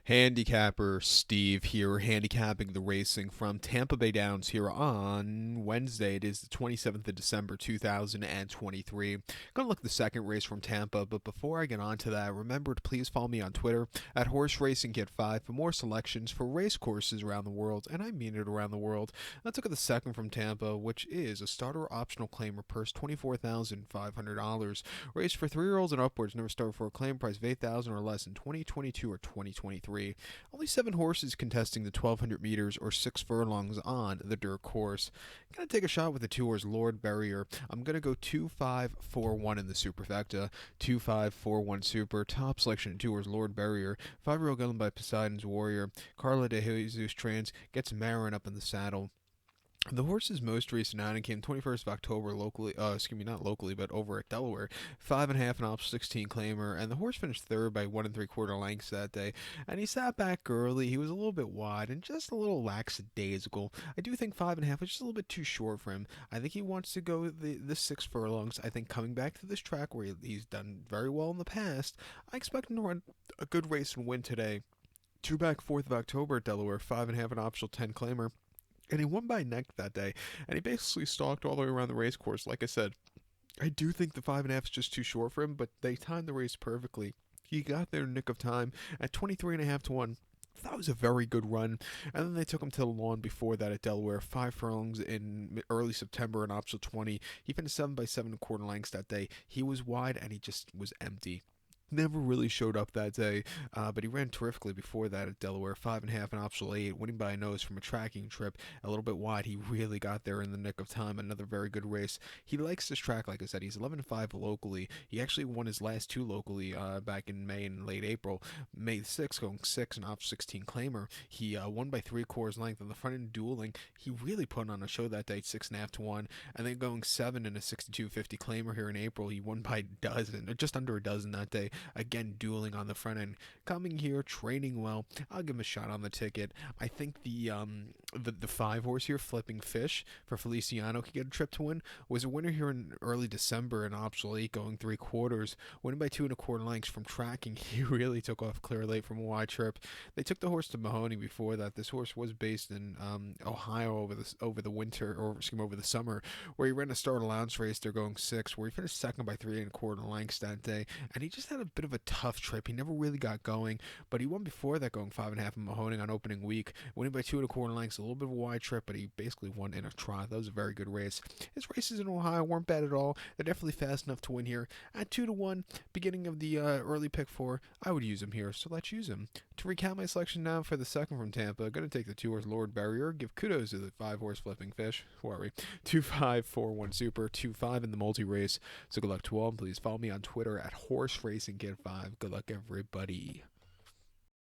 Handicapper Steve here, handicapping the racing from Tampa Bay Downs here on Wednesday. It is the 27th of December, 2023. Going to look at the second race from Tampa, but before I get on to that, remember to please follow me on Twitter at Horse Racing Kit 5 for more selections for race courses around the world, and I mean it around the world. Let's look at the second from Tampa, which is a starter optional claimer purse $24,500. Race for 3-year-olds and upwards, never start for a claim price of $8,000 or less in 2022 or 2023. Only 7 horses contesting the 1,200 meters or 6 furlongs on the dirt course. Gonna take a shot with the 2 horse Lord Barrier. I'm gonna go 2-5-4-1 in the superfecta. 2-5-4-1 super. Top selection 2 horse Lord Barrier. 5-year-old gun by Poseidon's Warrior. Carla de Jesus Trans gets Marin up in the saddle. The horse's most recent outing came 21st of October locally, not locally, but over at Delaware. 5.5 and off 16 claimer, and the horse finished third by 1 3/4 lengths that day. And he sat back early. He was a little bit wide and just a little lackadaisical. I do think 5.5 was just a little bit too short for him. I think he wants to go the 6 furlongs. I think coming back to this track where he's done very well in the past, I expect him to run a good race and win today. Two back 4th of October at Delaware, 5.5 and optional 10 claimer. And he won by neck that day, and he basically stalked all the way around the race course. Like I said, I do think the 5.5 is just too short for him, but they timed the race perfectly. He got there in nick of time at 23.5 to 1. That was a very good run. And then they took him to the lawn before that at Delaware. 5 furlongs in early September in optional 20. He finished 7 by 7.25 lengths that day. He was wide and he just was empty. Never really showed up that day, but he ran terrifically before that at Delaware. 5.5 and optional 8, winning by a nose from a tracking trip. A little bit wide. He really got there in the nick of time. Another very good race. He likes this track, like I said. He's 11-5 locally. He actually won his last 2 locally back in May and late April. May 6th, going 6 and off 16 claimer. He won by 3/4 length on the front end dueling. He really put on a show that day, 6.5 to 1. And then going 7 in a 62.50 claimer here in April. He won by a dozen, or just under a dozen that day. Again, dueling on the front end. Coming here, training well. I'll give him a shot on the ticket. I think the 5 horse here, Flipping Fish, for Feliciano, could get a trip to win. Was a winner here in early December in optional 8, going 3/4. Winning by 2 1/4 lengths from tracking. He really took off clear late from a wide trip. They took the horse to Mahoney before that. This horse was based in Ohio over the winter, or over the summer, where he ran a start allowance race. They're going 6, where he finished second by 3 1/4 lengths that day. And he just had a bit of a tough trip. He never really got going, but he won before that, going 5.5 in Mahoning on opening week, winning by 2 1/4 lengths. A little bit of a wide trip, but he basically won in a trot. That was a very good race. His races in Ohio weren't bad at all. They're definitely fast enough to win here. At 2 to 1, beginning of the early pick 4, I would use him here, so let's use him. To recount my selection now for the second from Tampa, I'm going to take the 2 horse Lord Barrier, give kudos to the 5 horse Flipping Fish. Who are we? 2-5-4-1 super, 2-5 in the multi race. So good luck to all, and please follow me on Twitter at Horse Racing Kid 5. Good luck, everybody.